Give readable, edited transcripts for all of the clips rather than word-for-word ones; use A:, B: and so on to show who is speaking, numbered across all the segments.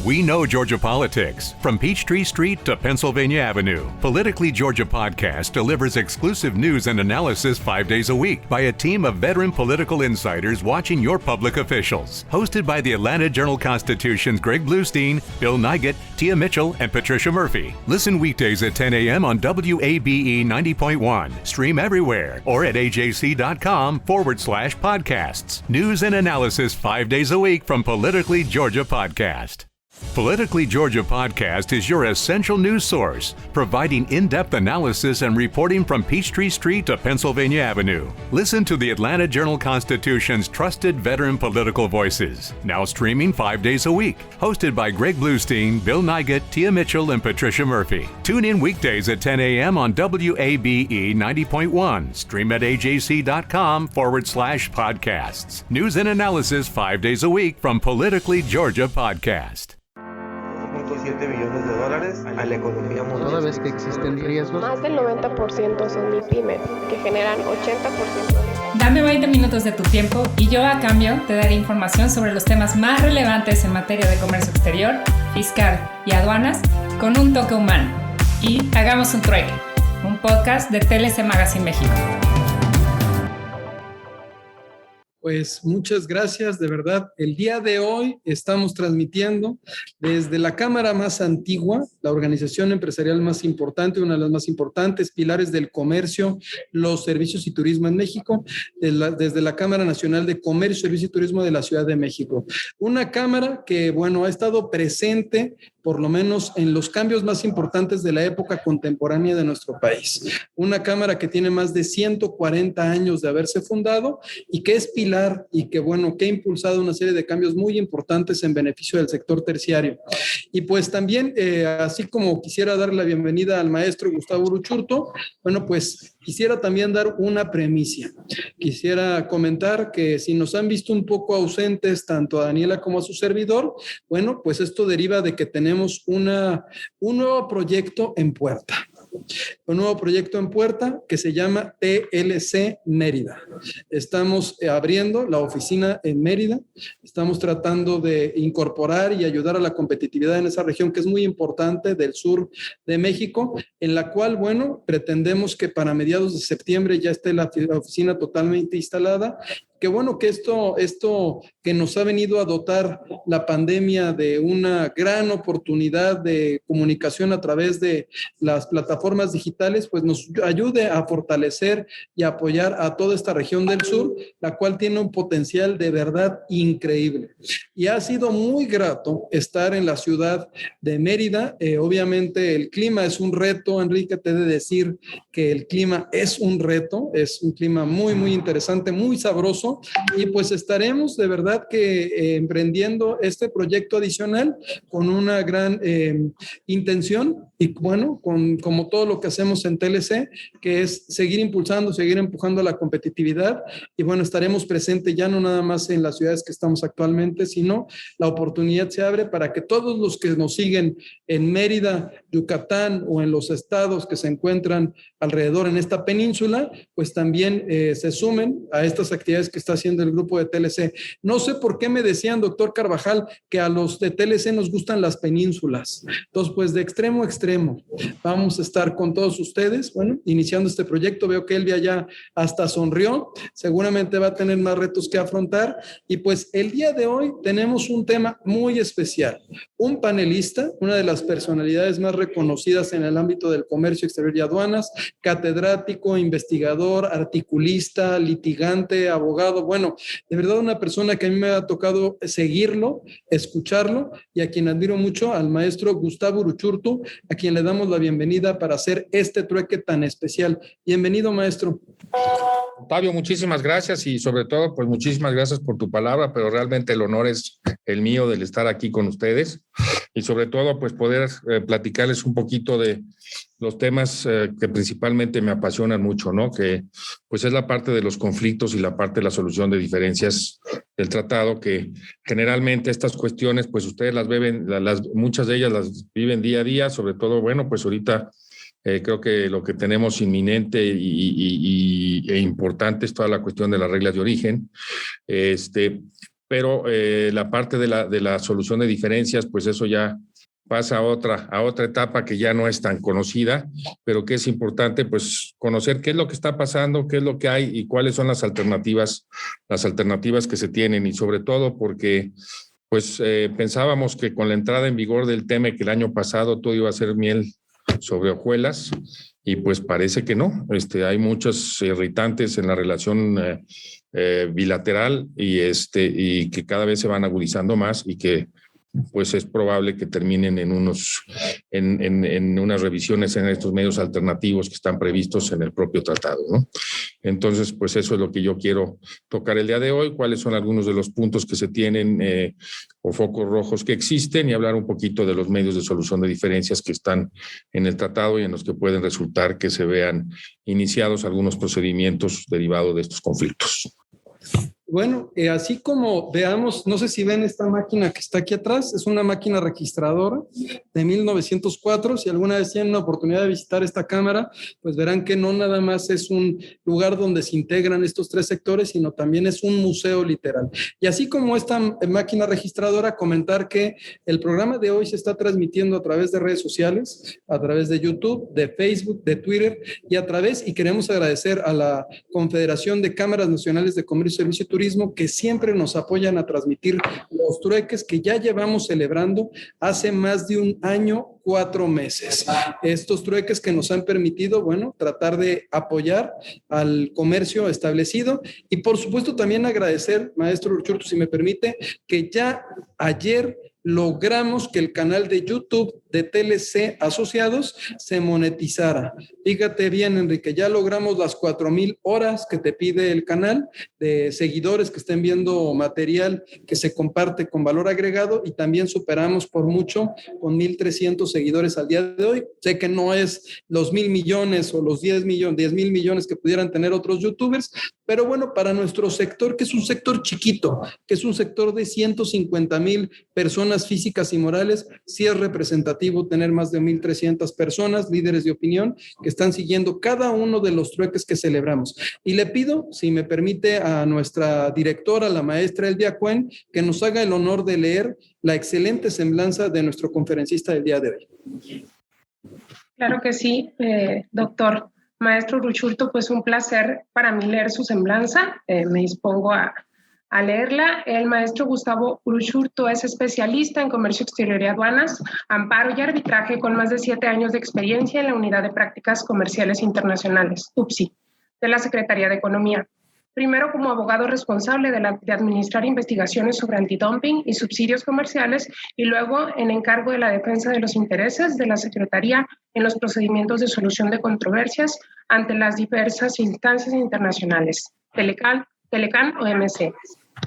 A: We know Georgia politics. From Peachtree Street to Pennsylvania Avenue, Politically Georgia Podcast delivers exclusive news and analysis 5 days a week by a team of veteran political insiders watching your public officials. Hosted by the Atlanta Journal-Constitution's Greg Bluestein, Bill Nigut, Tia Mitchell, and Patricia Murphy. Listen weekdays at 10 a.m. on WABE 90.1. Stream everywhere or at ajc.com/podcasts. News and analysis 5 days a week from Politically Georgia Podcast. Politically Georgia Podcast is your essential news source, providing in-depth analysis and reporting from Peachtree Street to Pennsylvania Avenue. Listen to the Atlanta Journal-Constitution's trusted veteran political voices, now streaming 5 days a week. Hosted by Greg Bluestein, Bill Nigut, Tia Mitchell, and Patricia Murphy. Tune in weekdays at 10 a.m. on WABE 90.1. Stream at ajc.com/podcasts. News and analysis 5 days a week from Politically Georgia Podcast.
B: $7 millones a la economía mundial.
C: Toda vez que existen riesgos.
D: Más del 90% son MIPYME, que generan 80%.
E: Dame 20 minutos de tu tiempo y yo a cambio te daré información sobre los temas más relevantes en materia de comercio exterior, fiscal y aduanas con un toque humano. Y hagamos un trueque, un podcast de TLC Magazine México.
F: Pues muchas gracias, de verdad. El día de hoy estamos transmitiendo desde la Cámara más antigua, la organización empresarial más importante, una de las más importantes, pilares del comercio, los servicios y turismo en México, desde la Cámara Nacional de Comercio, Servicio y Turismo de la Ciudad de México. Una cámara que, bueno, ha estado presente por lo menos en los cambios más importantes de la época contemporánea de nuestro país. Una cámara que tiene más de 140 años de haberse fundado y que es pilar y que, bueno, que ha impulsado una serie de cambios muy importantes en beneficio del sector terciario. Y pues también, así como quisiera dar la bienvenida al maestro Gustavo Uruchurtu, bueno, pues quisiera también dar una premisa. Quisiera comentar que si nos han visto un poco ausentes tanto a Daniela como a su servidor, bueno, pues esto deriva de que tenemos un nuevo proyecto en puerta. Un nuevo proyecto en puerta que se llama TLC Mérida. Estamos abriendo la oficina en Mérida. Estamos tratando de incorporar y ayudar a la competitividad en esa región que es muy importante del sur de México, en la cual, bueno, pretendemos que para mediados de septiembre ya esté la oficina totalmente instalada. Qué bueno que esto que nos ha venido a dotar la pandemia de una gran oportunidad de comunicación a través de las plataformas digitales, pues nos ayude a fortalecer y apoyar a toda esta región del sur, la cual tiene un potencial de verdad increíble. Y ha sido muy grato estar en la ciudad de Mérida. Obviamente el clima es un reto, Enrique, te he de decir que el clima es un reto, es un clima muy, muy interesante, muy sabroso. Y pues estaremos de verdad que emprendiendo este proyecto adicional con una gran intención y bueno, como todo lo que hacemos en TLC, que es seguir impulsando, seguir empujando la competitividad y bueno, estaremos presentes ya no nada más en las ciudades que estamos actualmente, sino la oportunidad se abre para que todos los que nos siguen en Mérida, Yucatán o en los estados que se encuentran alrededor en esta península, pues también se sumen a estas actividades que está haciendo el grupo de TLC. No sé por qué me decían, doctor Carvajal, que a los de TLC nos gustan las penínsulas. Entonces, pues de extremo a extremo vamos a estar con todos ustedes, bueno, iniciando este proyecto. Veo que Elvia ya hasta sonrió, seguramente va a tener más retos que afrontar y pues el día de hoy tenemos un tema muy especial. Un panelista, una de las personalidades más reconocidas en el ámbito del comercio exterior y aduanas, catedrático, investigador, articulista, litigante, abogado, bueno, de verdad una persona que a mí me ha tocado seguirlo, escucharlo y a quien admiro mucho, al maestro Gustavo Uruchurtu, a quien le damos la bienvenida para hacer este trueque tan especial. Bienvenido, maestro.
G: Octavio, muchísimas gracias y sobre todo, pues muchísimas gracias por tu palabra, pero realmente el honor es el mío del estar aquí con ustedes y sobre todo, pues poder platicarles un poquito de los temas que principalmente me apasionan mucho, ¿no? Que pues es la parte de los conflictos y la parte de la solución de diferencias del tratado, que generalmente estas cuestiones, pues ustedes las viven, muchas de ellas las viven día a día, sobre todo, bueno, pues ahorita creo que lo que tenemos inminente e importante es toda la cuestión de las reglas de origen. pero la parte de la solución de diferencias, pues eso ya pasa a otra etapa que ya no es tan conocida, pero que es importante pues conocer qué es lo que está pasando, qué es lo que hay y cuáles son las alternativas que se tienen, y sobre todo porque pues pensábamos que con la entrada en vigor del TEMEC el año pasado todo iba a ser miel sobre hojuelas, y pues parece que no. Hay muchos irritantes en la relación bilateral y que cada vez se van agudizando más, y que pues es probable que terminen en unas revisiones en estos medios alternativos que están previstos en el propio tratado, ¿no? Entonces, pues eso es lo que yo quiero tocar el día de hoy, cuáles son algunos de los puntos que se tienen o focos rojos que existen, y hablar un poquito de los medios de solución de diferencias que están en el tratado y en los que pueden resultar que se vean iniciados algunos procedimientos derivados de estos conflictos.
F: Bueno, así como veamos, no sé si ven esta máquina que está aquí atrás, es una máquina registradora de 1904. Si alguna vez tienen la oportunidad de visitar esta cámara, pues verán que no nada más es un lugar donde se integran estos tres sectores, sino también es un museo literal. Y así como esta máquina registradora, comentar que el programa de hoy se está transmitiendo a través de redes sociales, a través de YouTube, de Facebook, de Twitter, y queremos agradecer a la Confederación de Cámaras Nacionales de Comercio, Servicio y Turismo, que siempre nos apoyan a transmitir los trueques que ya llevamos celebrando hace más de un año, 4 meses. Estos trueques que nos han permitido, bueno, tratar de apoyar al comercio establecido, y por supuesto también agradecer, maestro Uruchurtu, si me permite, que ya ayer logramos que el canal de YouTube de TLC Asociados se monetizara. Fíjate bien, Enrique, ya logramos las 4,000 horas que te pide el canal de seguidores que estén viendo material que se comparte con valor agregado, y también superamos por mucho con 1,300 seguidores al día de hoy. Sé que no es los 1,000 millones o los 10,000 millones que pudieran tener otros youtubers, pero bueno, para nuestro sector, que es un sector chiquito, que es un sector de 150,000 personas físicas y morales, sí es representativo tener más de 1,300 personas, líderes de opinión, que están siguiendo cada uno de los trueques que celebramos. Y le pido, si me permite, a nuestra directora, la maestra Elvia Cuen, que nos haga el honor de leer la excelente semblanza de nuestro conferencista del día de hoy.
C: Claro que sí, doctor. Maestro Uruchurtu, pues un placer para mí leer su semblanza. Me dispongo a leerla. El maestro Gustavo Uruchurtu es especialista en comercio exterior y aduanas, amparo y arbitraje, con más de 7 años de experiencia en la Unidad de Prácticas Comerciales Internacionales, UPSI, de la Secretaría de Economía. Primero como abogado responsable de administrar investigaciones sobre antidumping y subsidios comerciales, y luego en encargo de la defensa de los intereses de la Secretaría en los procedimientos de solución de controversias ante las diversas instancias internacionales, Telecan o MC.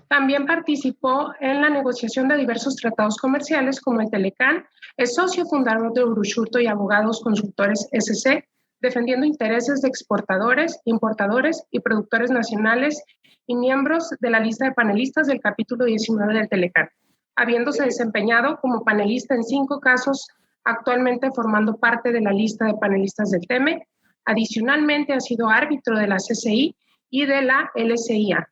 C: También participó en la negociación de diversos tratados comerciales como el Telecan, es socio fundador de Uruchurtu y Abogados Consultores SC, defendiendo intereses de exportadores, importadores y productores nacionales, y miembros de la lista de panelistas del capítulo 19 del Telecan, habiéndose desempeñado como panelista en 5 casos, actualmente formando parte de la lista de panelistas del TEMEC. Adicionalmente ha sido árbitro de la CCI y de la LCIA.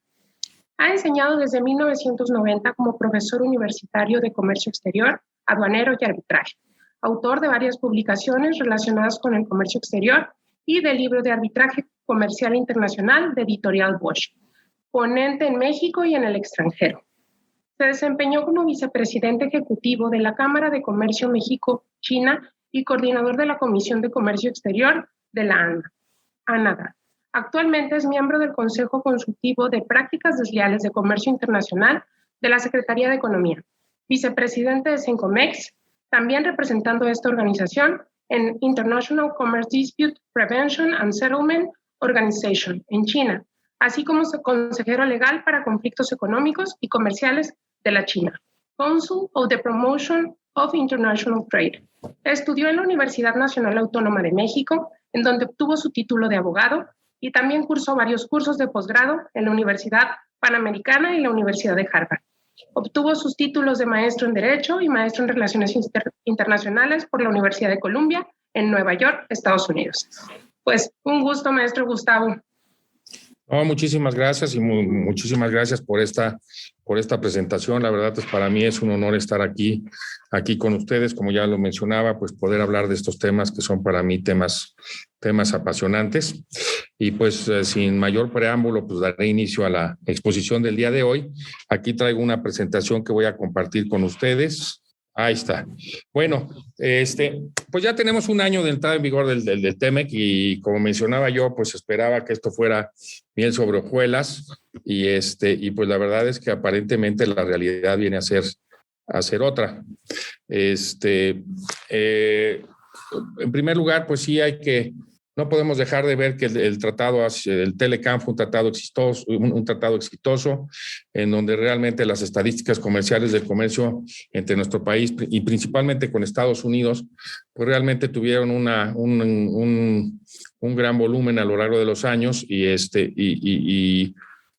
C: Ha enseñado desde 1990 como profesor universitario de comercio exterior, aduanero y arbitraje, autor de varias publicaciones relacionadas con el comercio exterior y del libro de arbitraje comercial internacional de Editorial Bosch, ponente en México y en el extranjero. Se desempeñó como vicepresidente ejecutivo de la Cámara de Comercio México-China y coordinador de la Comisión de Comercio Exterior de la ANADA. Actualmente es miembro del Consejo Consultivo de Prácticas Desleales de Comercio Internacional de la Secretaría de Economía, vicepresidente de Sencomex, también representando a esta organización en International Commerce Dispute Prevention and Settlement Organization en China, así como consejero legal para conflictos económicos y comerciales de la China, Council of the Promotion of International Trade. Estudió en la Universidad Nacional Autónoma de México, en donde obtuvo su título de abogado, y también cursó varios cursos de posgrado en la Universidad Panamericana y la Universidad de Harvard. Obtuvo sus títulos de maestro en Derecho y maestro en Relaciones Internacionales por la Universidad de Columbia en Nueva York, Estados Unidos. Pues un gusto, maestro Gustavo.
G: No, muchísimas gracias y muchísimas gracias por esta presentación. La verdad, para mí es un honor estar aquí con ustedes. Como ya lo mencionaba, pues poder hablar de estos temas que son para mí temas apasionantes. Y pues sin mayor preámbulo, pues daré inicio a la exposición del día de hoy. Aquí traigo una presentación que voy a compartir con ustedes. Ahí está. Bueno, pues ya tenemos un año de entrada en vigor del TEMEC y como mencionaba yo, pues esperaba que esto fuera miel sobre hojuelas y pues la verdad es que aparentemente la realidad viene a ser otra. En primer lugar, pues sí no podemos dejar de ver que el TELECAN fue un tratado exitoso, en donde realmente las estadísticas comerciales del comercio entre nuestro país y principalmente con Estados Unidos, pues realmente tuvieron un gran volumen a lo largo de los años y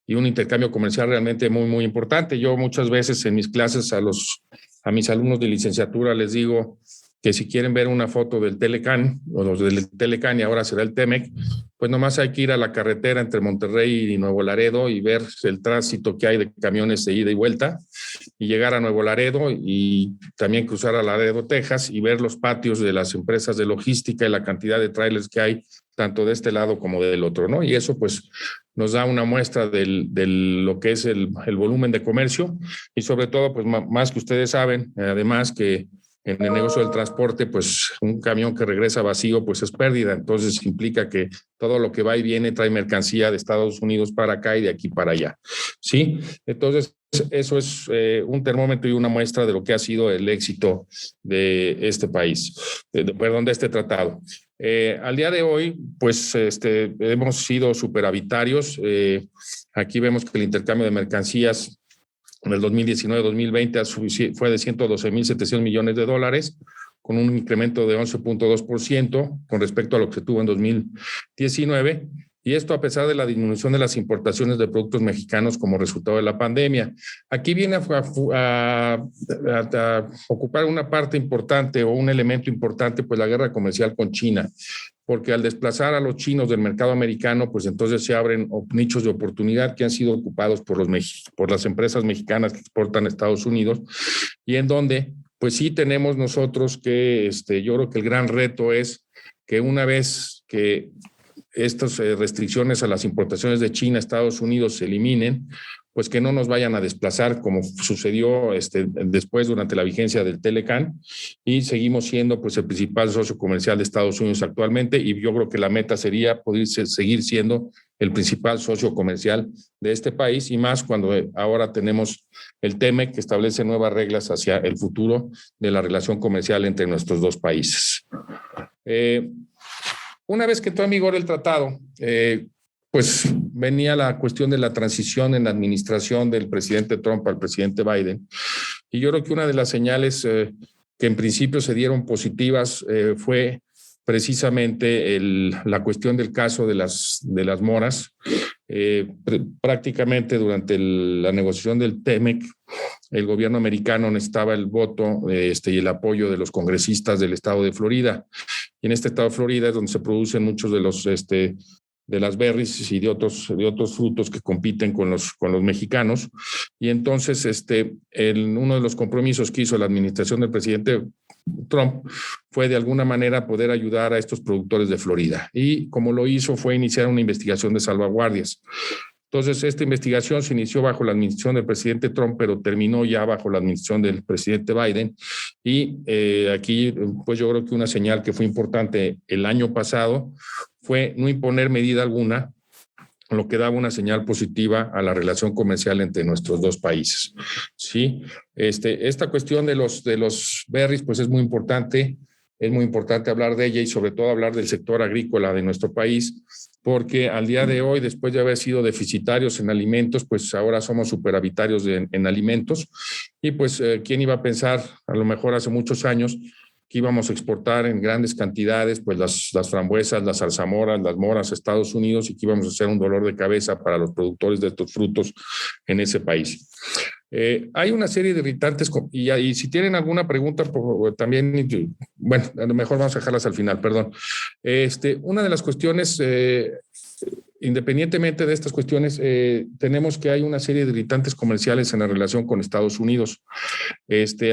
G: un intercambio comercial realmente muy, muy importante. Yo muchas veces en mis clases a mis alumnos de licenciatura les digo que si quieren ver una foto del TELECAN o del TELECAN y ahora será el TEMEC, pues nomás hay que ir a la carretera entre Monterrey y Nuevo Laredo y ver el tránsito que hay de camiones de ida y vuelta y llegar a Nuevo Laredo y también cruzar a Laredo, Texas y ver los patios de las empresas de logística y la cantidad de trailers que hay tanto de este lado como del otro, ¿no? Y eso pues nos da una muestra de lo que es el volumen de comercio y sobre todo pues más que ustedes saben, además que en el negocio del transporte, pues un camión que regresa vacío, pues es pérdida. Entonces implica que todo lo que va y viene trae mercancía de Estados Unidos para acá y de aquí para allá. ¿Sí? Entonces, eso es un termómetro y una muestra de lo que ha sido el éxito de este país, de este tratado. Al día de hoy, pues hemos sido superavitarios. Aquí vemos que el intercambio de mercancías en el 2019-2020 fue de $112,700 millones, con un incremento de 11.2% con respecto a lo que se tuvo en 2019. Y esto a pesar de la disminución de las importaciones de productos mexicanos como resultado de la pandemia. Aquí viene a ocupar una parte importante o un elemento importante, pues la guerra comercial con China, porque al desplazar a los chinos del mercado americano, pues entonces se abren nichos de oportunidad que han sido ocupados por las empresas mexicanas que exportan a Estados Unidos y en donde, pues sí tenemos nosotros que, yo creo que el gran reto es que una vez que estas restricciones a las importaciones de China a Estados Unidos se eliminen, pues que no nos vayan a desplazar como sucedió después durante la vigencia del TELECAN y seguimos siendo pues el principal socio comercial de Estados Unidos actualmente y yo creo que la meta sería poder seguir siendo el principal socio comercial de este país y más cuando ahora tenemos el TEMEC que establece nuevas reglas hacia el futuro de la relación comercial entre nuestros dos países. Una vez que entró en vigor el tratado, pues venía la cuestión de la transición en la administración del presidente Trump al presidente Biden. Y yo creo que una de las señales que en principio se dieron positivas fue precisamente la cuestión del caso de las moras. Prácticamente durante la negociación del TEMEC, el gobierno americano necesitaba el voto y el apoyo de los congresistas del estado de Florida. Y en este estado de Florida es donde se producen muchos de los de las berries y de otros frutos que compiten con los mexicanos. Y entonces uno de los compromisos que hizo la administración del presidente Trump fue de alguna manera poder ayudar a estos productores de Florida. Y como lo hizo fue iniciar una investigación de salvaguardias. Entonces, esta investigación se inició bajo la administración del presidente Trump, pero terminó ya bajo la administración del presidente Biden. Y aquí, pues yo creo que una señal que fue importante el año pasado fue no imponer medida alguna, lo que daba una señal positiva a la relación comercial entre nuestros dos países. Sí, esta cuestión de los berries, pues es muy importante hablar de ella y sobre todo hablar del sector agrícola de nuestro país, porque al día de hoy, después de haber sido deficitarios en alimentos, pues ahora somos superavitarios en alimentos. Y pues, ¿quién iba a pensar, a lo mejor hace muchos años, que íbamos a exportar en grandes cantidades pues las frambuesas, las zarzamoras, las moras a Estados Unidos y que íbamos a ser un dolor de cabeza para los productores de estos frutos en ese país? Hay una serie de irritantes y si tienen alguna pregunta también, bueno, a lo mejor vamos a dejarlas al final, perdón. Una de las cuestiones independientemente de estas cuestiones, tenemos que hay una serie de irritantes comerciales en la relación con Estados Unidos.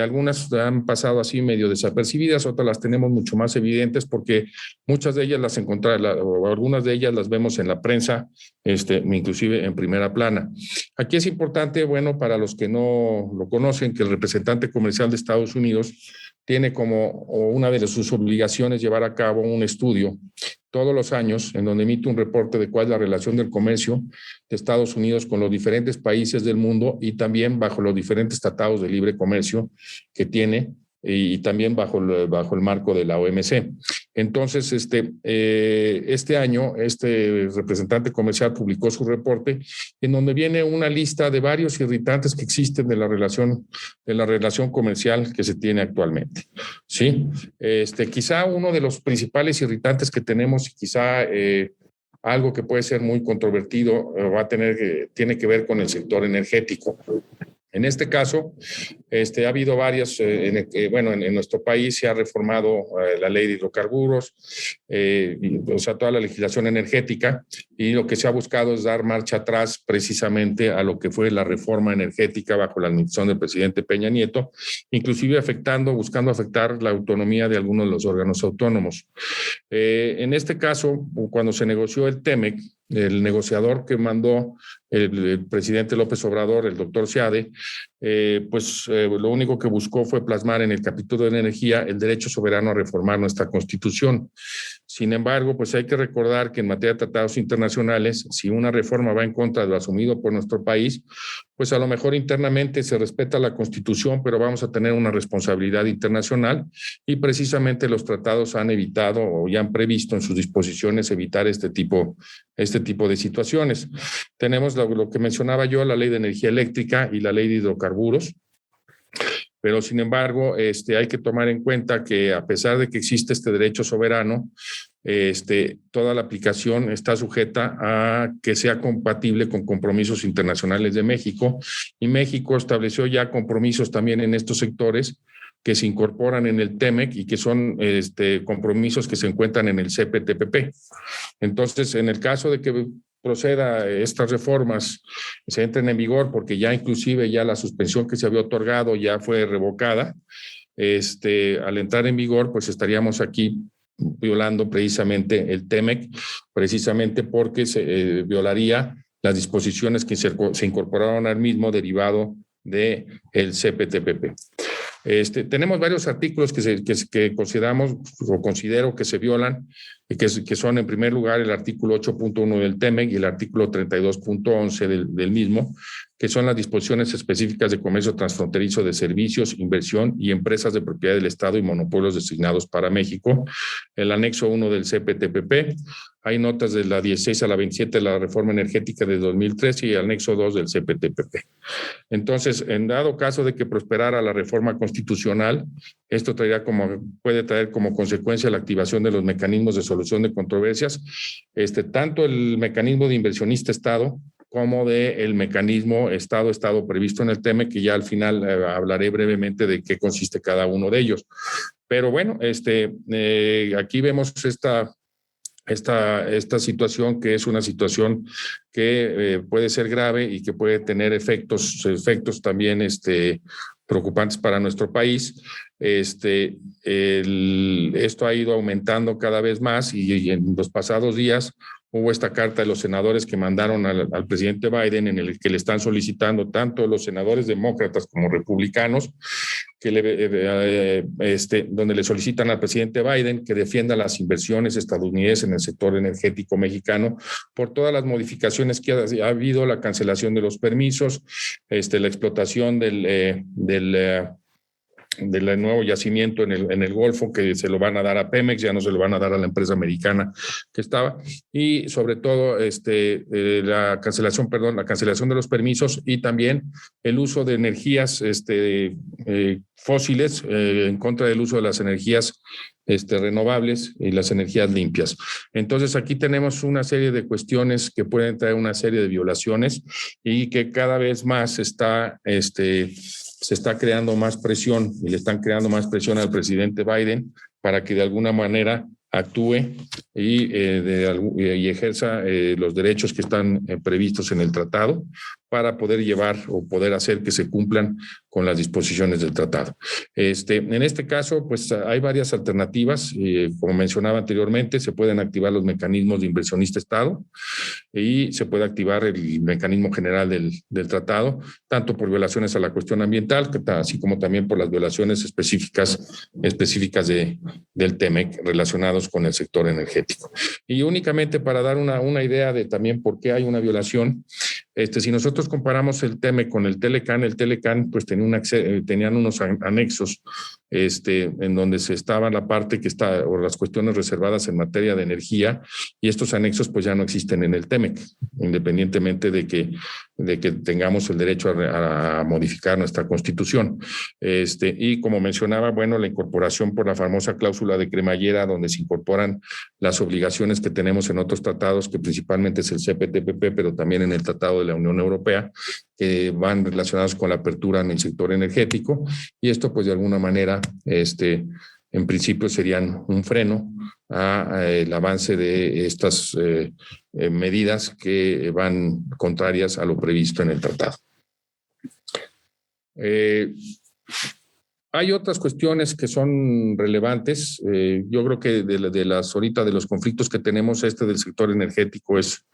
G: Algunas han pasado así medio desapercibidas, otras las tenemos mucho más evidentes porque muchas de ellas las encontramos, o algunas de ellas las vemos en la prensa, inclusive en primera plana. Aquí es importante, bueno, para los que no lo conocen, que el representante comercial de Estados Unidos tiene como una de sus obligaciones llevar a cabo un estudio todos los años en donde emite un reporte de cuál es la relación del comercio de Estados Unidos con los diferentes países del mundo y también bajo los diferentes tratados de libre comercio que tiene y también bajo el marco de la OMC. Entonces, este año, este representante comercial publicó su reporte en donde viene una lista de varios irritantes que existen de la relación comercial que se tiene actualmente. ¿Sí? Quizá uno de los principales irritantes que tenemos, quizá algo que puede ser muy controvertido, tiene que ver con el sector energético. En este caso, ha habido varias, en nuestro país se ha reformado la ley de hidrocarburos, toda la legislación energética, y lo que se ha buscado es dar marcha atrás precisamente a lo que fue la reforma energética bajo la administración del presidente Peña Nieto, inclusive buscando afectar la autonomía de algunos de los órganos autónomos. En este caso, cuando se negoció el TEMEC, el negociador que mandó el presidente López Obrador, el doctor Seade, lo único que buscó fue plasmar en el capítulo de energía el derecho soberano a reformar nuestra Constitución. Sin embargo, pues hay que recordar que en materia de tratados internacionales, si una reforma va en contra de lo asumido por nuestro país, pues a lo mejor internamente se respeta la Constitución, pero vamos a tener una responsabilidad internacional y precisamente los tratados han evitado o ya han previsto en sus disposiciones evitar este tipo de situaciones. Tenemos lo que mencionaba yo, la ley de energía eléctrica y la ley de hidrocarburos. Pero, sin embargo, hay que tomar en cuenta que a pesar de que existe este derecho soberano, toda la aplicación está sujeta a que sea compatible con compromisos internacionales de México, y México estableció ya compromisos también en estos sectores que se incorporan en el TEMEC y que son compromisos que se encuentran en el CPTPP. Entonces, en el caso de que proceda estas reformas, se entren en vigor, porque ya inclusive ya la suspensión que se había otorgado ya fue revocada, al entrar en vigor, pues estaríamos aquí violando precisamente el TEMEC, precisamente porque se violaría las disposiciones que se incorporaron al mismo derivado del CPTPP. Tenemos varios artículos que consideramos o considero que se violan, que son en primer lugar el artículo 8.1 del TEMEC y el artículo 32.11 del mismo, que son las disposiciones específicas de comercio transfronterizo de servicios, inversión y empresas de propiedad del Estado y monopolios designados para México. El anexo 1 del CPTPP, hay notas de la 16 a la 27 de la reforma energética de 2013 y el anexo 2 del CPTPP. Entonces, en dado caso de que prosperara la reforma constitucional, esto puede traer como consecuencia la activación de los mecanismos de solución de controversias, tanto el mecanismo de inversionista-Estado como del mecanismo Estado previsto en el TEMEC, que ya al final hablaré brevemente de qué consiste cada uno de ellos. Pero bueno, aquí vemos esta situación, que es una situación que puede ser grave y que puede tener efectos también preocupantes para nuestro país. Esto ha ido aumentando cada vez más y en los pasados días hubo esta carta de los senadores que mandaron al presidente Biden, en el que le están solicitando tanto los senadores demócratas como republicanos, donde le solicitan al presidente Biden que defienda las inversiones estadounidenses en el sector energético mexicano por todas las modificaciones que ha habido, la cancelación de los permisos, la explotación del nuevo yacimiento en el Golfo, que se lo van a dar a Pemex, ya no se lo van a dar a la empresa americana que estaba, y sobre todo la cancelación de los permisos y también el uso de energías fósiles en contra del uso de las energías renovables y las energías limpias. Entonces, aquí tenemos una serie de cuestiones que pueden traer una serie de violaciones y que cada vez más se está creando más presión y le están creando más presión al presidente Biden para que de alguna manera actúe y ejerza los derechos que están previstos en el tratado para poder llevar o poder hacer que se cumplan con las disposiciones del tratado. En este caso, pues hay varias alternativas. Como mencionaba anteriormente, se pueden activar los mecanismos de inversionista-Estado y se puede activar el mecanismo general del tratado, tanto por violaciones a la cuestión ambiental, así como también por las violaciones específicas del TEMEC relacionados con el sector energético. Y únicamente para dar una idea de también por qué hay una violación, si nosotros comparamos el TEMEC con el Telecan pues tenían unos anexos en donde se estaba la parte que está, o las cuestiones reservadas en materia de energía, y estos anexos pues ya no existen en el TEMEC, independientemente de que tengamos el derecho a modificar nuestra constitución. Y como mencionaba, bueno, la incorporación por la famosa cláusula de cremallera, donde se incorporan las obligaciones que tenemos en otros tratados, que principalmente es el CPTPP, pero también en el Tratado de la Unión Europea, que van relacionados con la apertura en el sector energético, y esto pues de alguna manera en principio serían un freno al avance de estas medidas que van contrarias a lo previsto en el tratado. Hay otras cuestiones que son relevantes. Yo creo que de los conflictos que tenemos, del sector energético es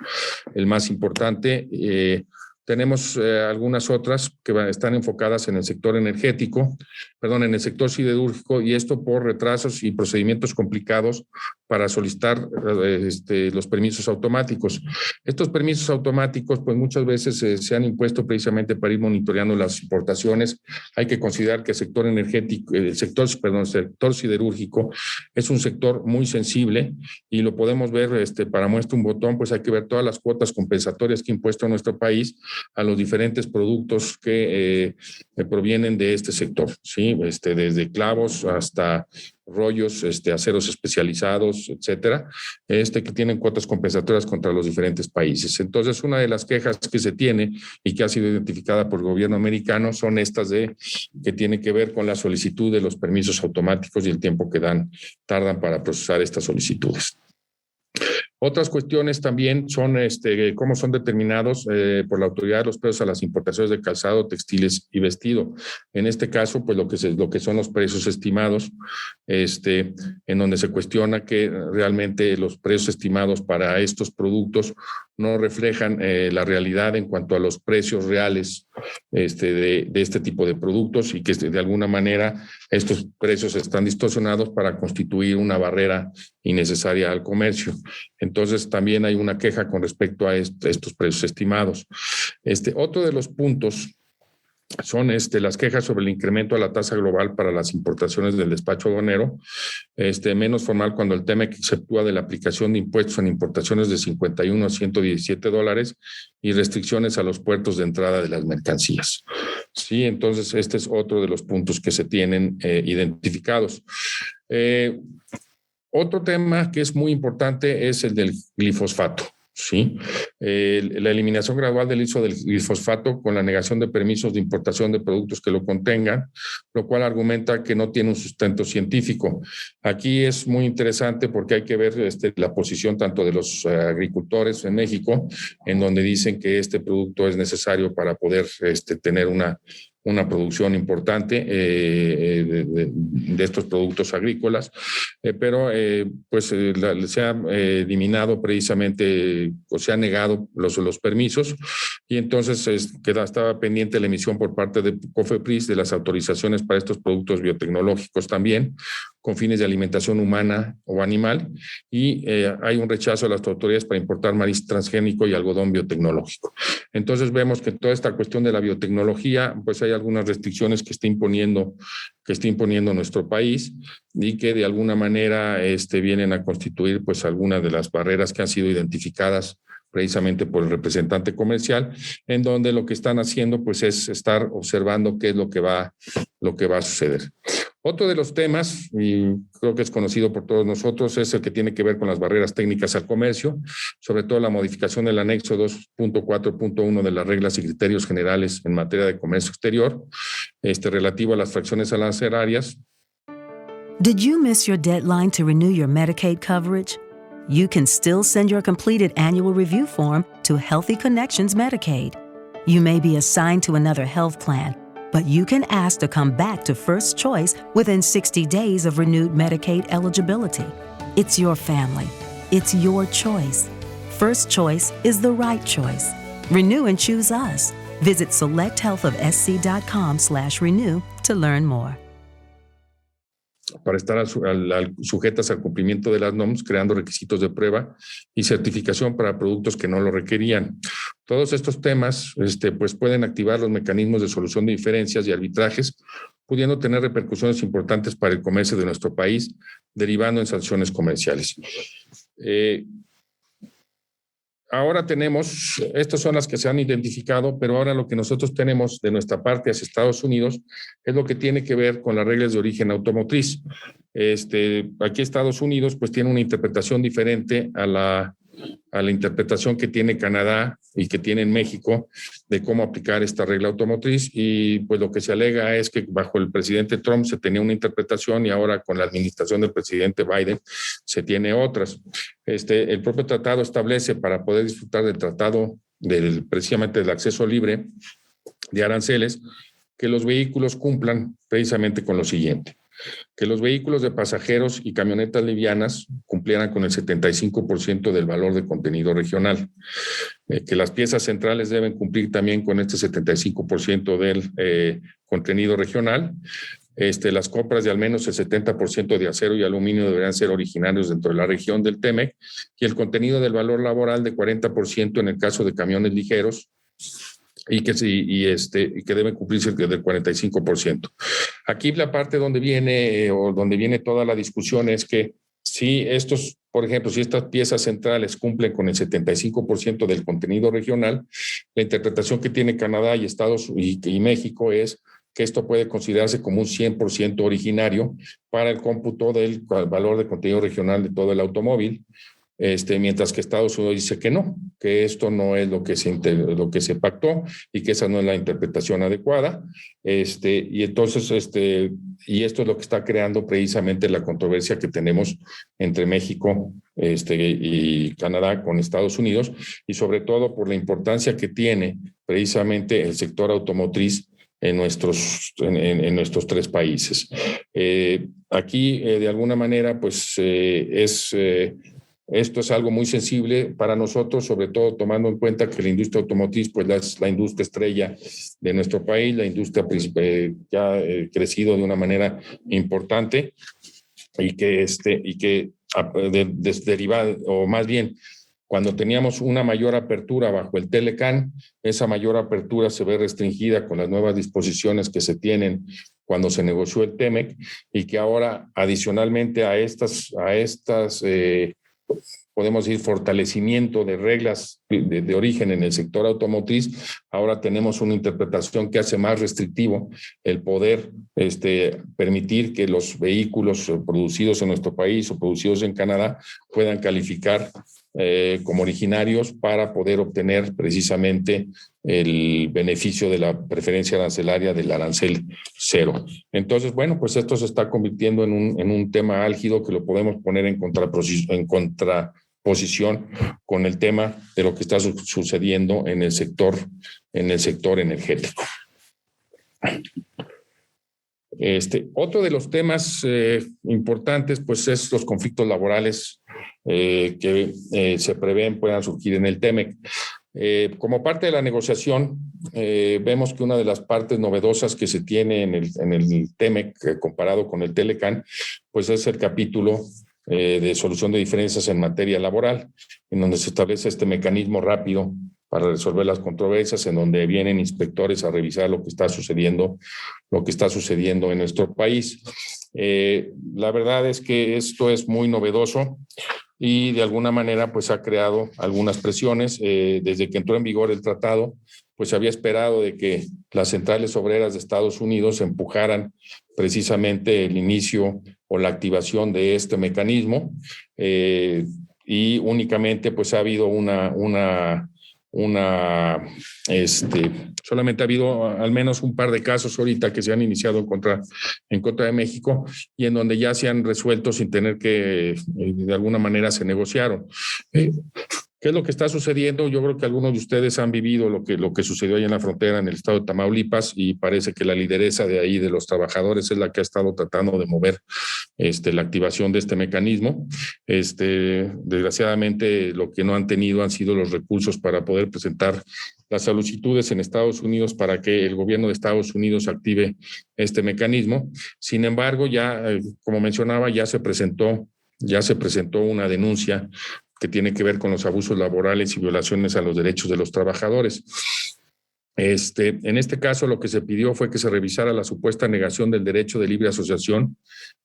G: el más importante. Tenemos algunas otras que están enfocadas en el sector en el sector siderúrgico, y esto por retrasos y procedimientos complicados para solicitar los permisos automáticos. Estos permisos automáticos, pues muchas veces se han impuesto precisamente para ir monitoreando las importaciones. Hay que considerar que el sector sector siderúrgico es un sector muy sensible, y lo podemos ver, para muestra un botón, pues hay que ver todas las cuotas compensatorias que ha impuesto nuestro país a los diferentes productos que provienen de este sector, ¿sí? Desde clavos hasta rollos, aceros especializados, etcétera, que tienen cuotas compensatorias contra los diferentes países. Entonces, una de las quejas que se tiene y que ha sido identificada por el gobierno americano son estas que tienen que ver con la solicitud de los permisos automáticos y el tiempo que tardan para procesar estas solicitudes. Otras cuestiones también son cómo son determinados por la autoridad de los precios a las importaciones de calzado, textiles y vestido. En este caso, pues lo que son los precios estimados, en donde se cuestiona que realmente los precios estimados para estos productos no reflejan la realidad en cuanto a los precios reales de este tipo de productos, y que de alguna manera estos precios están distorsionados para constituir una barrera innecesaria al comercio. Entonces, también hay una queja con respecto a estos precios estimados. Otro de los puntos son las quejas sobre el incremento a la tasa global para las importaciones del despacho aduanero, menos formal cuando el TEMEC exceptúa de la aplicación de impuestos en importaciones de $51 a $117 y restricciones a los puertos de entrada de las mercancías. Sí, entonces este es otro de los puntos que se tienen identificados. Otro tema que es muy importante es el del glifosfato. Sí, la eliminación gradual del uso del glifosfato con la negación de permisos de importación de productos que lo contengan, lo cual argumenta que no tiene un sustento científico. Aquí es muy interesante porque hay que ver la posición tanto de los agricultores en México, en donde dicen que este producto es necesario para poder tener una producción importante de estos productos agrícolas, pero se ha eliminado precisamente, o se ha negado los permisos, y entonces estaba pendiente la emisión por parte de COFEPRIS de las autorizaciones para estos productos biotecnológicos también, con fines de alimentación humana o animal, y hay un rechazo a las autoridades para importar maíz transgénico y algodón biotecnológico. Entonces vemos que toda esta cuestión de la biotecnología, pues hay algunas restricciones que está imponiendo nuestro país, y que de alguna manera vienen a constituir pues algunas de las barreras que han sido identificadas precisamente por el representante comercial, en donde lo que están haciendo pues es estar observando qué es lo que va a suceder. Otro de los temas, y creo que es conocido por todos nosotros, es el que tiene que ver con las barreras técnicas al comercio, sobre todo la modificación del anexo 2.4.1 de las reglas y criterios generales en materia de comercio exterior, relativo a las fracciones arancelarias.
H: Did you miss your deadline to renew your Medicaid coverage? you can still send your completed annual review form to Healthy Connections Medicaid. You may be assigned to another health plan, but you can ask to come back to First Choice within 60 days of renewed Medicaid eligibility. It's your family. It's your choice. First Choice is the right choice. Renew and choose us. Visit selecthealthofsc.com/renew to learn more.
G: Para estar sujetas al cumplimiento de las NOMS, creando requisitos de prueba y certificación para productos que no lo requerían. Todos estos temas pues pueden activar los mecanismos de solución de diferencias y arbitrajes, pudiendo tener repercusiones importantes para el comercio de nuestro país, derivando en sanciones comerciales. Ahora tenemos, estas son las que se han identificado, pero ahora lo que nosotros tenemos de nuestra parte hacia Estados Unidos es lo que tiene que ver con las reglas de origen automotriz. Aquí Estados Unidos pues tiene una interpretación diferente a la interpretación que tiene Canadá y que tiene en México de cómo aplicar esta regla automotriz, y pues lo que se alega es que bajo el presidente Trump se tenía una interpretación y ahora con la administración del presidente Biden se tiene otras. El propio tratado establece, para poder disfrutar del tratado precisamente del acceso libre de aranceles, que los vehículos cumplan precisamente con lo siguiente: que los vehículos de pasajeros y camionetas livianas cumplieran con el 75% del valor de contenido regional, que las piezas centrales deben cumplir también con este 75% del contenido regional. Las compras de al menos el 70% de acero y aluminio deberán ser originarios dentro de la región del TEMEC, y el contenido del valor laboral de 40% en el caso de camiones ligeros, y que deben cumplirse del 45%. Aquí la parte donde viene toda la discusión es que si por ejemplo, si estas piezas centrales cumplen con el 75% del contenido regional, la interpretación que tiene Canadá y México es que esto puede considerarse como un 100% originario para el cómputo del valor de contenido regional de todo el automóvil. Mientras que Estados Unidos dice que no, que esto no es lo que se pactó y que esa no es la interpretación adecuada. Y entonces, y esto es lo que está creando precisamente la controversia que tenemos entre México y Canadá con Estados Unidos, y sobre todo por la importancia que tiene precisamente el sector automotriz en nuestros tres países. Aquí, de alguna manera, pues esto es algo muy sensible para nosotros, sobre todo tomando en cuenta que la industria automotriz pues es la industria estrella de nuestro país, la industria que ha crecido de una manera importante y que derivada, o más bien, cuando teníamos una mayor apertura bajo el TELECAN, esa mayor apertura se ve restringida con las nuevas disposiciones que se tienen cuando se negoció el TEMEC, y que ahora, adicionalmente a estas podemos decir, fortalecimiento de reglas de origen en el sector automotriz, ahora tenemos una interpretación que hace más restrictivo el poder permitir que los vehículos producidos en nuestro país o producidos en Canadá puedan calificar como originarios para poder obtener precisamente el beneficio de la preferencia arancelaria del arancel cero. Entonces, bueno, pues esto se está convirtiendo en un tema álgido que lo podemos poner en contraposición con el tema de lo que está sucediendo en el sector energético. Otro de los temas importantes, pues, es los conflictos laborales que se prevén puedan surgir en el TEMEC. Como parte de la negociación, vemos que una de las partes novedosas que se tiene en el TEMEC comparado con el TELECAN, pues es el capítulo de solución de diferencias en materia laboral, en donde se establece este mecanismo rápido para resolver las controversias, en donde vienen inspectores a revisar lo que está sucediendo en nuestro país. La verdad es que esto es muy novedoso y de alguna manera pues ha creado algunas presiones. Desde que entró en vigor el tratado, pues se había esperado de que las centrales obreras de Estados Unidos empujaran precisamente el inicio o la activación de este mecanismo, y únicamente pues ha habido una solamente ha habido al menos un par de casos ahorita que se han iniciado en contra de México y en donde ya se han resuelto sin tener que, de alguna manera se negociaron. ¿Qué es lo que está sucediendo? Yo creo que algunos de ustedes han vivido lo que sucedió ahí en la frontera, en el estado de Tamaulipas, y parece que la lideresa de ahí, de los trabajadores, es la que ha estado tratando de mover la activación de este mecanismo. Desgraciadamente, lo que no han tenido han sido los recursos para poder presentar las solicitudes en Estados Unidos para que el gobierno de Estados Unidos active este mecanismo. Sin embargo, ya, como mencionaba, ya se presentó una denuncia que tiene que ver con los abusos laborales y violaciones a los derechos de los trabajadores. En este caso, lo que se pidió fue que se revisara la supuesta negación del derecho de libre asociación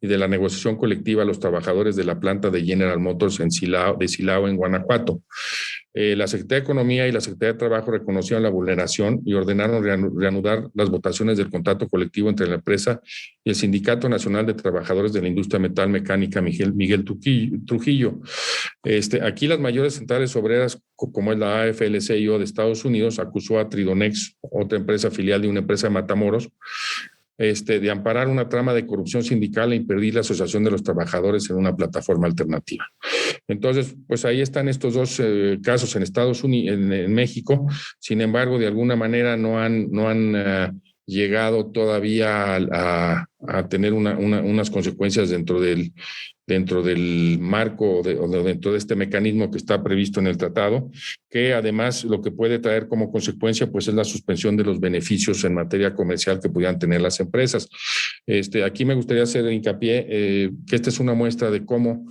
G: y de la negociación colectiva a los trabajadores de la planta de General Motors de Silao, en Guanajuato. La Secretaría de Economía y la Secretaría de Trabajo reconocieron la vulneración y ordenaron reanudar las votaciones del contrato colectivo entre la empresa y el Sindicato Nacional de Trabajadores de la Industria Metal Mecánica Miguel Trujillo. Aquí las mayores centrales obreras, como es la AFL-CIO de Estados Unidos, acusó a Tridonex, otra empresa filial de una empresa de Matamoros, de amparar una trama de corrupción sindical e impedir la asociación de los trabajadores en una plataforma alternativa. Entonces, pues ahí están estos dos casos en Estados Unidos, en México. Sin embargo, de alguna manera no han llegado todavía a tener unas consecuencias dentro del marco o dentro de este mecanismo que está previsto en el tratado, que además lo que puede traer como consecuencia pues es la suspensión de los beneficios en materia comercial que pudieran tener las empresas. Aquí me gustaría hacer hincapié que esta es una muestra de cómo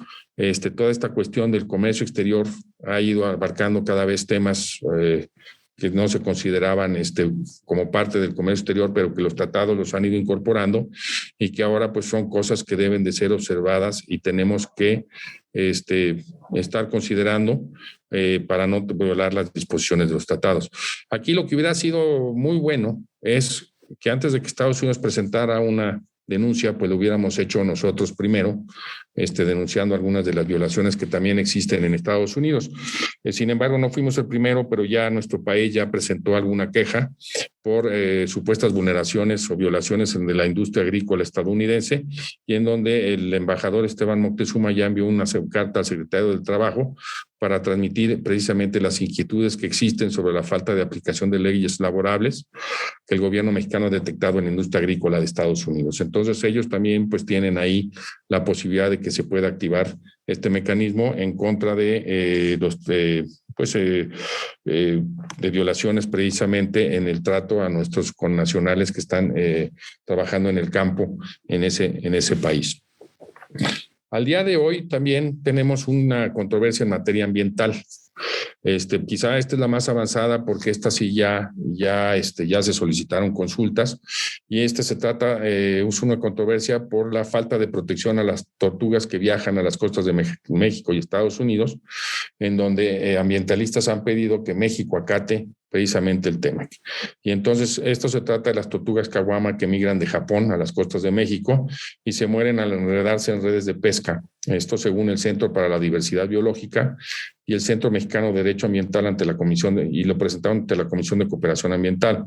G: toda esta cuestión del comercio exterior ha ido abarcando cada vez temas que no se consideraban como parte del comercio exterior, pero que los tratados los han ido incorporando y que ahora pues son cosas que deben de ser observadas y tenemos que estar considerando para no violar las disposiciones de los tratados. Aquí lo que hubiera sido muy bueno es que antes de que Estados Unidos presentara una denuncia, pues lo hubiéramos hecho nosotros primero, denunciando algunas de las violaciones que también existen en Estados Unidos. Sin embargo, no fuimos el primero, pero ya nuestro país ya presentó alguna queja por supuestas vulneraciones o violaciones de la industria agrícola estadounidense, y en donde el embajador Esteban Moctezuma ya envió una carta al secretario del Trabajo para transmitir precisamente las inquietudes que existen sobre la falta de aplicación de leyes laborables que el gobierno mexicano ha detectado en la industria agrícola de Estados Unidos. Entonces ellos también pues tienen ahí la posibilidad de que se pueda activar este mecanismo en contra de violaciones precisamente en el trato a nuestros connacionales que están trabajando en el campo en ese país. Al día de hoy también tenemos una controversia en materia ambiental. Quizá esta es la más avanzada porque esta sí ya se solicitaron consultas, y se trata, es una controversia por la falta de protección a las tortugas que viajan a las costas de México y Estados Unidos, en donde ambientalistas han pedido que México acate precisamente el TEMEC. Y entonces esto se trata de las tortugas caguama que migran de Japón a las costas de México y se mueren al enredarse en redes de pesca. Esto según el Centro para la Diversidad Biológica y el Centro Mexicano de Derecho Ambiental ante la Comisión y lo presentaron ante la Comisión de Cooperación Ambiental.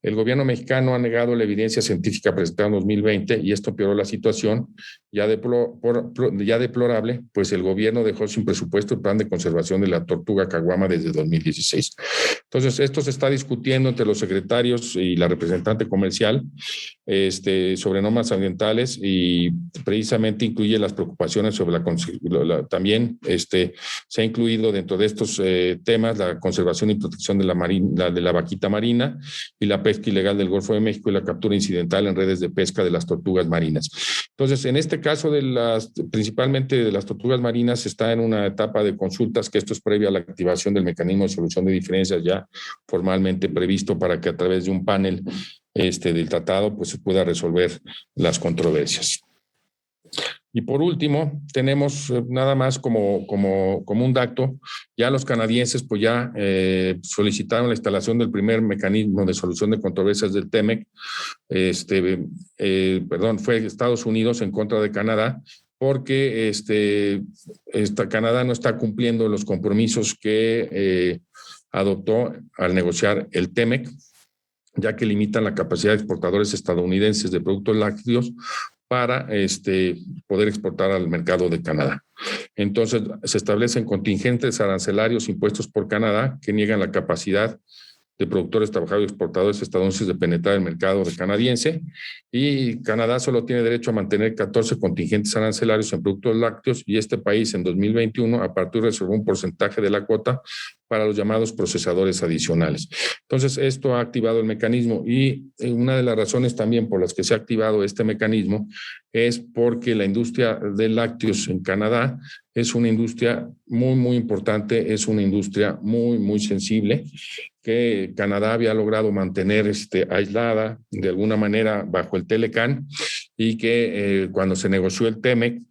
G: El gobierno mexicano ha negado la evidencia científica presentada en 2020 y esto empeoró la situación ya deplorable, pues el gobierno dejó sin presupuesto el plan de conservación de la tortuga caguama desde 2016. Entonces, esto se está discutiendo entre los secretarios y la representante comercial sobre normas ambientales, y precisamente incluye las preocupaciones sobre también se ha incluido dentro de estos temas la conservación y protección de la vaquita marina y la pesca ilegal del Golfo de México y la captura incidental en redes de pesca de las tortugas marinas. Entonces, en este caso principalmente de las tortugas marinas, está en una etapa de consultas, que esto es previa a la activación del mecanismo de solución de diferencias ya formalmente previsto para que a través de un panel del tratado pues se pueda resolver las controversias. Y por último, tenemos nada más como un dato, ya los canadienses pues ya solicitaron la instalación del primer mecanismo de solución de controversias del TEMEC, fue Estados Unidos en contra de Canadá, porque Canadá no está cumpliendo los compromisos que adoptó al negociar el TEMEC, ya que limitan la capacidad de exportadores estadounidenses de productos lácteos para poder exportar al mercado de Canadá. Entonces, se establecen contingentes arancelarios impuestos por Canadá que niegan la capacidad de productores, trabajadores y exportadores estadounidenses de penetrar el mercado canadiense, y Canadá solo tiene derecho a mantener 14 contingentes arancelarios en productos lácteos, y este país en 2021 apartó y reservó un porcentaje de la cuota para los llamados procesadores adicionales. Entonces, esto ha activado el mecanismo, y una de las razones también por las que se ha activado este mecanismo es porque la industria de lácteos en Canadá es una industria muy, muy importante, es una industria muy, muy sensible, que Canadá había logrado mantener aislada de alguna manera bajo el Telecan, y que cuando se negoció el TEMEC,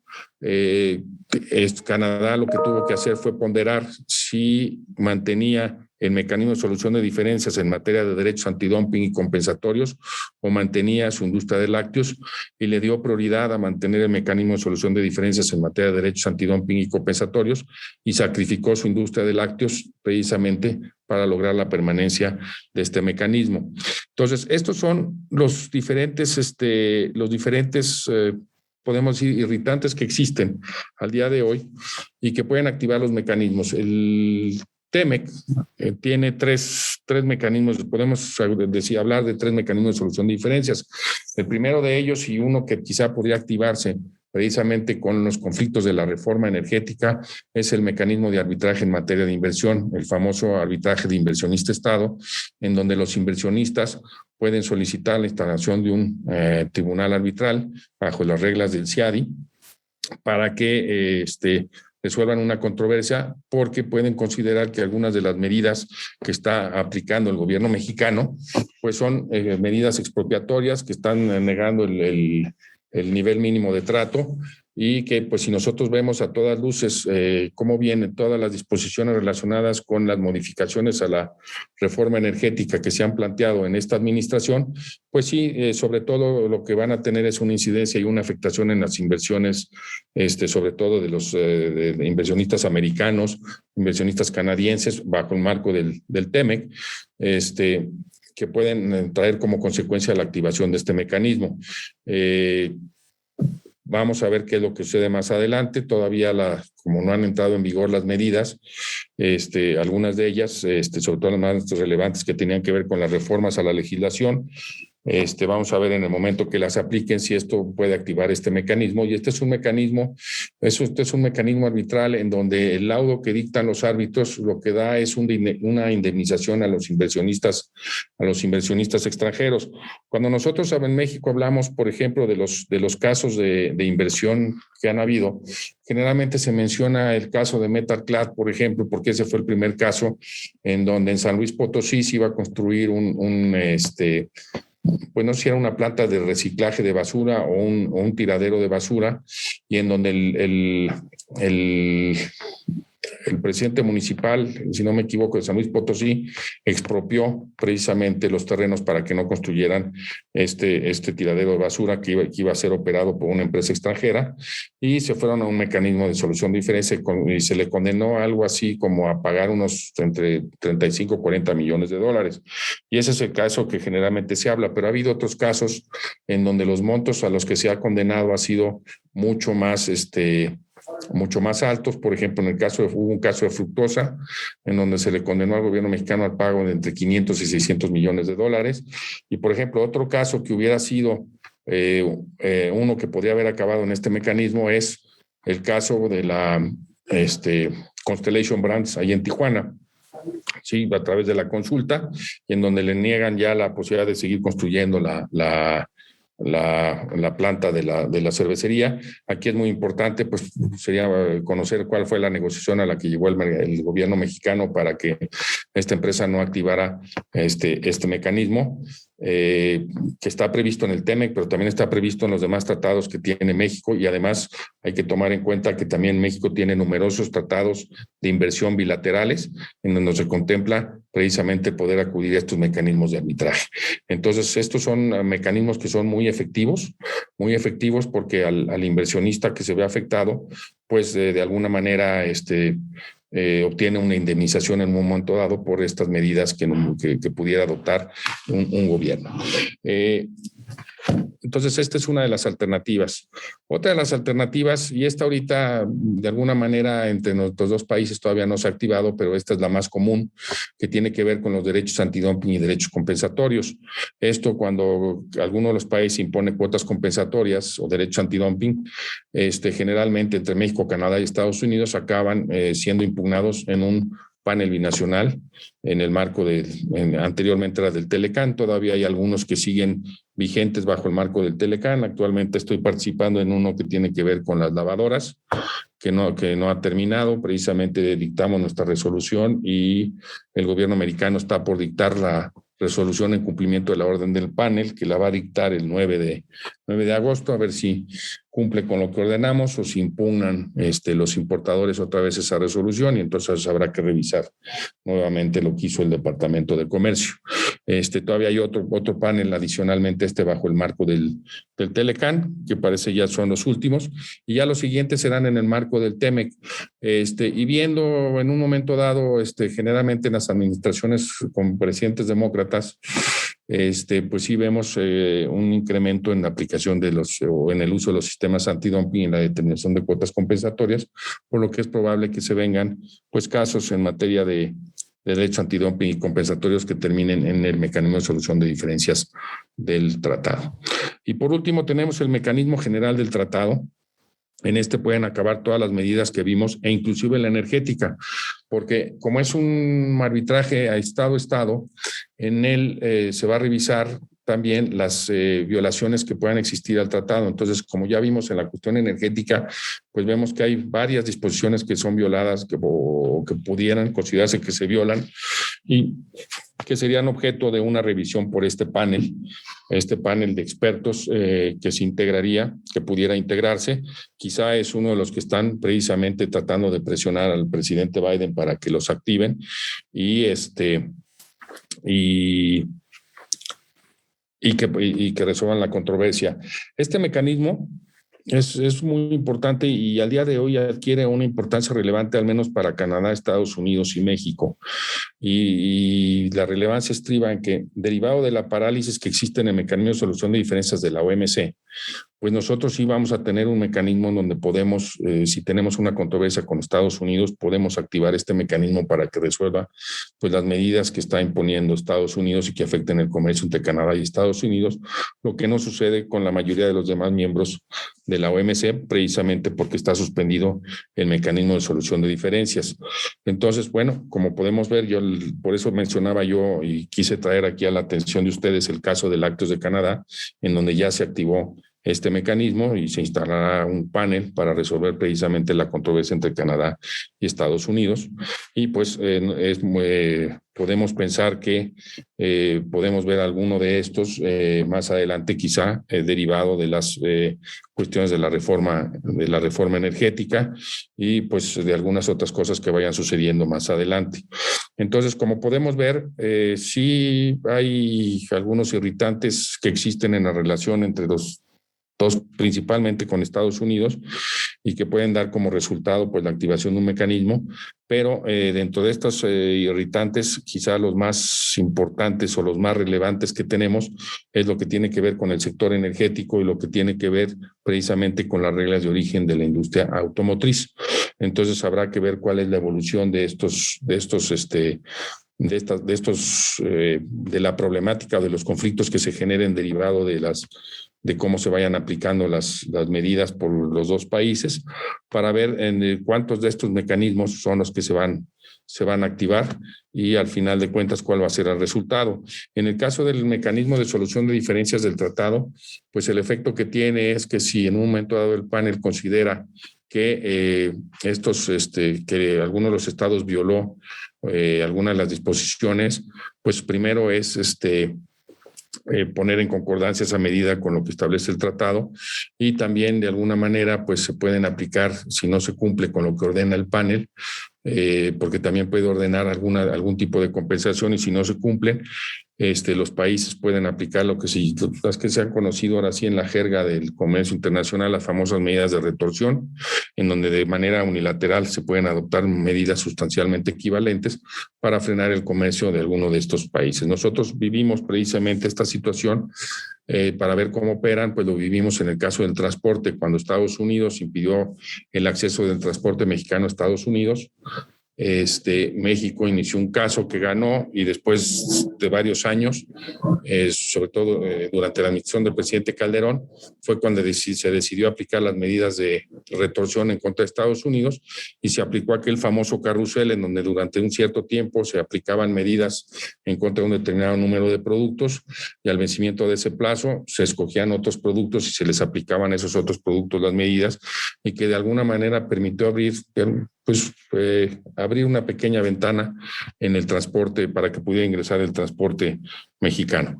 G: Canadá lo que tuvo que hacer fue ponderar si mantenía el mecanismo de solución de diferencias en materia de derechos antidumping y compensatorios, o mantenía su industria de lácteos, y le dio prioridad a mantener el mecanismo de solución de diferencias en materia de derechos antidumping y compensatorios, y sacrificó su industria de lácteos precisamente para lograr la permanencia de este mecanismo. Entonces, estos son los diferentes podemos decir, irritantes que existen al día de hoy y que pueden activar los mecanismos. El TEMEC tiene tres mecanismos, podemos hablar de 3 mecanismos de solución de diferencias. El primero de ellos, y uno que quizá podría activarse precisamente con los conflictos de la reforma energética, es el mecanismo de arbitraje en materia de inversión, el famoso arbitraje de inversionista-Estado, en donde los inversionistas pueden solicitar la instalación de un tribunal arbitral bajo las reglas del CIADI para que resuelvan una controversia, porque pueden considerar que algunas de las medidas que está aplicando el gobierno mexicano pues son medidas expropiatorias que están negando el nivel mínimo de trato, y que pues si nosotros vemos a todas luces cómo vienen todas las disposiciones relacionadas con las modificaciones a la reforma energética que se han planteado en esta administración, pues sí, sobre todo lo que van a tener es una incidencia y una afectación en las inversiones, sobre todo de los de inversionistas americanos, inversionistas canadienses, bajo el marco del TEMEC, que pueden traer como consecuencia la activación de este mecanismo. Vamos a ver qué es lo que sucede más adelante. Todavía, como no han entrado en vigor las medidas, algunas de ellas, sobre todo las más relevantes que tenían que ver con las reformas a la legislación, vamos a ver en el momento que las apliquen si esto puede activar este mecanismo. Y este es un mecanismo arbitral en donde el laudo que dictan los árbitros lo que da es una indemnización a los inversionistas extranjeros. Cuando nosotros en México hablamos, por ejemplo, de los casos de inversión que han habido, generalmente se menciona el caso de Metalclad, por ejemplo, porque ese fue el primer caso en donde en San Luis Potosí se iba a construir pues no sé si era una planta de reciclaje de basura o un tiradero de basura, y en donde el presidente municipal, si no me equivoco, de San Luis Potosí, expropió precisamente los terrenos para que no construyeran este tiradero de basura que iba a ser operado por una empresa extranjera, y se fueron a un mecanismo de solución de diferencia y se le condenó algo así como a pagar unos entre 35 y 40 millones de dólares. Y ese es el caso que generalmente se habla, pero ha habido otros casos en donde los montos a los que se ha condenado ha sido mucho más altos. Por ejemplo, hubo un caso de Fructosa, en donde se le condenó al gobierno mexicano al pago de entre 500 y 600 millones de dólares. Y, por ejemplo, otro caso que hubiera sido uno que podría haber acabado en este mecanismo es el caso de la Constellation Brands ahí en Tijuana. Sí, a través de la consulta, y en donde le niegan ya la posibilidad de seguir construyendo la planta de la cervecería. Aquí es muy importante, pues sería conocer cuál fue la negociación a la que llegó el gobierno mexicano para que esta empresa no activara este mecanismo, que está previsto en el TEMEC, pero también está previsto en los demás tratados que tiene México. Y además hay que tomar en cuenta que también México tiene numerosos tratados de inversión bilaterales en donde se contempla precisamente poder acudir a estos mecanismos de arbitraje. Entonces, estos son mecanismos que son muy efectivos porque al inversionista que se ve afectado pues de alguna manera obtiene una indemnización en un momento dado por estas medidas que pudiera adoptar un gobierno. Entonces, esta es una de las alternativas. Otra de las alternativas, y esta ahorita de alguna manera entre nuestros dos países todavía no se ha activado, pero esta es la más común, que tiene que ver con los derechos antidumping y derechos compensatorios. Esto cuando alguno de los países impone cuotas compensatorias o derechos antidumping, generalmente entre México, Canadá y Estados Unidos acaban siendo impugnados en un panel binacional en el marco anteriormente era del Telecán, todavía hay algunos que siguen vigentes bajo el marco del Telecán. Actualmente estoy participando en uno que tiene que ver con las lavadoras, que no ha terminado. Precisamente dictamos nuestra resolución y el gobierno americano está por dictar la resolución en cumplimiento de la orden del panel, que la va a dictar el 9 de agosto, a ver si cumple con lo que ordenamos o si impugnan los importadores otra vez esa resolución, y entonces habrá que revisar nuevamente lo que hizo el Departamento de Comercio. Todavía hay otro panel adicionalmente bajo el marco del Telecán, que parece ya son los últimos, y ya los siguientes serán en el marco del TEMEC. Y viendo en un momento dado, generalmente en las administraciones con presidentes demócratas, pues sí vemos un incremento en la aplicación o en el uso de los sistemas antidumping y en la determinación de cuotas compensatorias, por lo que es probable que se vengan pues casos en materia de derechos antidumping y compensatorios que terminen en el mecanismo de solución de diferencias del tratado. Y por último tenemos el mecanismo general del tratado. En pueden acabar todas las medidas que vimos e inclusive la energética, porque como es un arbitraje a Estado a Estado, en él se va a revisar también las violaciones que puedan existir al tratado. Entonces, como ya vimos en la cuestión energética, pues vemos que hay varias disposiciones que son violadas o que pudieran considerarse que se violan y que serían objeto de una revisión por este panel de expertos que se integraría, que pudiera integrarse. Quizá es uno de los que están precisamente tratando de presionar al presidente Biden para que los activen y que resuelvan la controversia. Este mecanismo es muy importante y al día de hoy adquiere una importancia relevante, al menos para Canadá, Estados Unidos y México. Y la relevancia estriba en que, derivado de la parálisis que existe en el mecanismo de solución de diferencias de la OMC, pues nosotros sí vamos a tener un mecanismo en donde podemos, si tenemos una controversia con Estados Unidos, podemos activar este mecanismo para que resuelva pues las medidas que está imponiendo Estados Unidos y que afecten el comercio entre Canadá y Estados Unidos, lo que no sucede con la mayoría de los demás miembros de la OMC, precisamente porque está suspendido el mecanismo de solución de diferencias. Entonces, bueno, como podemos ver, por eso mencionaba yo y quise traer aquí a la atención de ustedes el caso del Lácteos de Canadá, en donde ya se activó este mecanismo y se instalará un panel para resolver precisamente la controversia entre Canadá y Estados Unidos. Y pues podemos pensar que podemos ver alguno de estos más adelante, quizá derivado de las cuestiones de la reforma energética y pues de algunas otras cosas que vayan sucediendo más adelante. Entonces, como podemos ver, sí hay algunos irritantes que existen en la relación entre los dos, principalmente con Estados Unidos, y que pueden dar como resultado pues la activación de un mecanismo, pero dentro de estos irritantes, quizá los más importantes o los más relevantes que tenemos es lo que tiene que ver con el sector energético y lo que tiene que ver precisamente con las reglas de origen de la industria automotriz. Entonces habrá que ver cuál es la evolución de la problemática o de los conflictos que se generen derivado de cómo se vayan aplicando las medidas por los dos países, para ver en cuántos de estos mecanismos son los que se van a activar y al final de cuentas cuál va a ser el resultado. En el caso del mecanismo de solución de diferencias del tratado, pues el efecto que tiene es que si en un momento dado el panel considera que que alguno de los estados violó algunas de las disposiciones, pues primero es poner en concordancia esa medida con lo que establece el tratado y también de alguna manera pues se pueden aplicar si no se cumple con lo que ordena el panel, porque también puede ordenar algún tipo de compensación y si no se cumplen, los países pueden aplicar las que se han conocido ahora sí en la jerga del comercio internacional, las famosas medidas de retorsión, en donde de manera unilateral se pueden adoptar medidas sustancialmente equivalentes para frenar el comercio de alguno de estos países. Nosotros vivimos precisamente esta situación para ver cómo operan, pues lo vivimos en el caso del transporte, cuando Estados Unidos impidió el acceso del transporte mexicano a Estados Unidos. México inició un caso que ganó y después de varios años, sobre todo durante la administración del presidente Calderón, fue cuando se decidió aplicar las medidas de retorsión en contra de Estados Unidos y se aplicó aquel famoso carrusel en donde durante un cierto tiempo se aplicaban medidas en contra de un determinado número de productos y al vencimiento de ese plazo se escogían otros productos y se les aplicaban a esos otros productos las medidas y que de alguna manera permitió abrir una pequeña ventana en el transporte para que pudiera ingresar el transporte mexicano.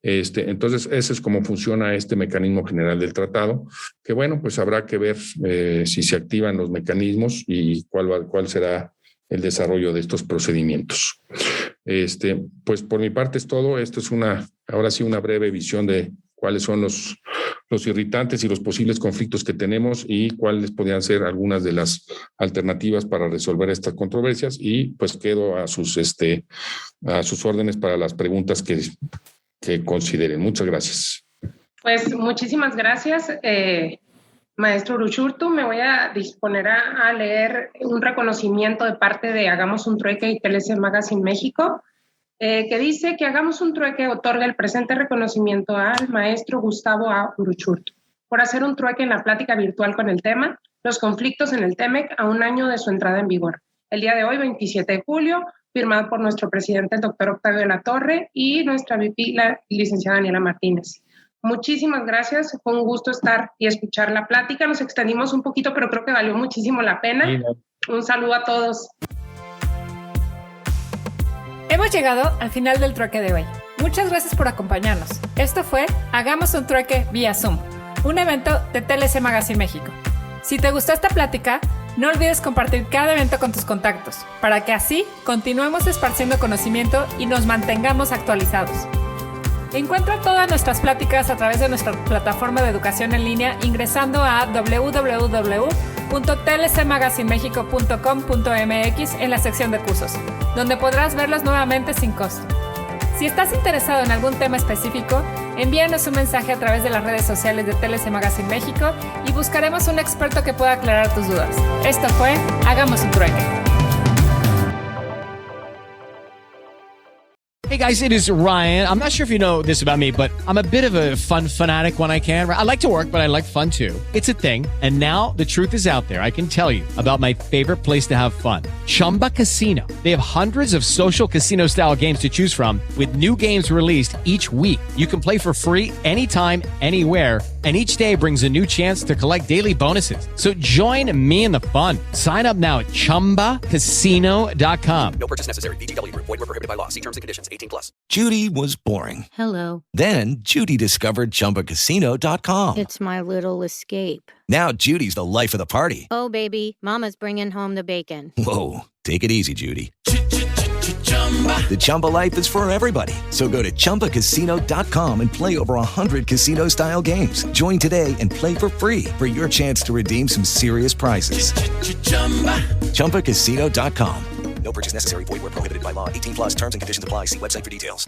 G: Entonces, ese es cómo funciona este mecanismo general del tratado, que bueno, pues habrá que ver si se activan los mecanismos y cuál será el desarrollo de estos procedimientos. Pues por mi parte es todo. Esto es ahora sí una breve visión de cuáles son los irritantes y los posibles conflictos que tenemos y cuáles podrían ser algunas de las alternativas para resolver estas controversias y pues quedo a sus órdenes para las preguntas que consideren. Muchas gracias.
C: Pues muchísimas gracias, maestro Uruchurtu. Me voy a disponer a leer un reconocimiento de parte de Hagamos un Trueque y TLC Magazine México, que dice que Hagamos un Trueque otorga el presente reconocimiento al maestro Gustavo A. Uruchurtu por hacer un trueque en la plática virtual con el tema Los conflictos en el TEMEC a un año de su entrada en vigor. El día de hoy, 27 de julio, firmado por nuestro presidente, el doctor Octavio de la Torre, y nuestra VP, la licenciada Daniela Martínez. Muchísimas gracias, fue un gusto estar y escuchar la plática. Nos extendimos un poquito, pero creo que valió muchísimo la pena. Un saludo a todos.
E: Hemos llegado al final del trueque de hoy. Muchas gracias por acompañarnos. Esto fue Hagamos un Trueque vía Zoom, un evento de TLC Magazine México. Si te gustó esta plática, no olvides compartir cada evento con tus contactos, para que así continuemos esparciendo conocimiento y nos mantengamos actualizados. Encuentra todas nuestras pláticas a través de nuestra plataforma de educación en línea ingresando a www.tlcmagazinemexico.com.mx en la sección de cursos, donde podrás verlas nuevamente sin costo. Si estás interesado en algún tema específico, envíanos un mensaje a través de las redes sociales de TLC Magazine México y buscaremos un experto que pueda aclarar tus dudas. Esto fue Hagamos un Trueque.
I: Hey guys, it is Ryan. I'm not sure if you know this about me, but I'm a bit of a fun fanatic when I can. I like to work, but I like fun too. It's a thing. And now the truth is out there. I can tell you about my favorite place to have fun. Chumba Casino. They have hundreds of social casino style games to choose from with new games released each week. You can play for free anytime, anywhere. And each day brings a new chance to collect daily bonuses. So join me in the fun. Sign up now at ChumbaCasino.com.
J: No purchase necessary. VGW Group. Void where prohibited by law. See terms and conditions. 18+.
K: Judy was boring.
L: Hello.
K: Then Judy discovered ChumbaCasino.com.
L: It's my little escape.
K: Now Judy's the life of the party.
L: Oh, baby, mama's bringing home the bacon.
K: Whoa, take it easy, Judy. The Chumba life is for everybody. So go to ChumbaCasino.com and play over 100 casino-style games. Join today and play for free for your chance to redeem some serious prizes. ChumbaCasino.com.
J: No purchase necessary. Void where prohibited by law. 18+. Terms and conditions apply. See website for details.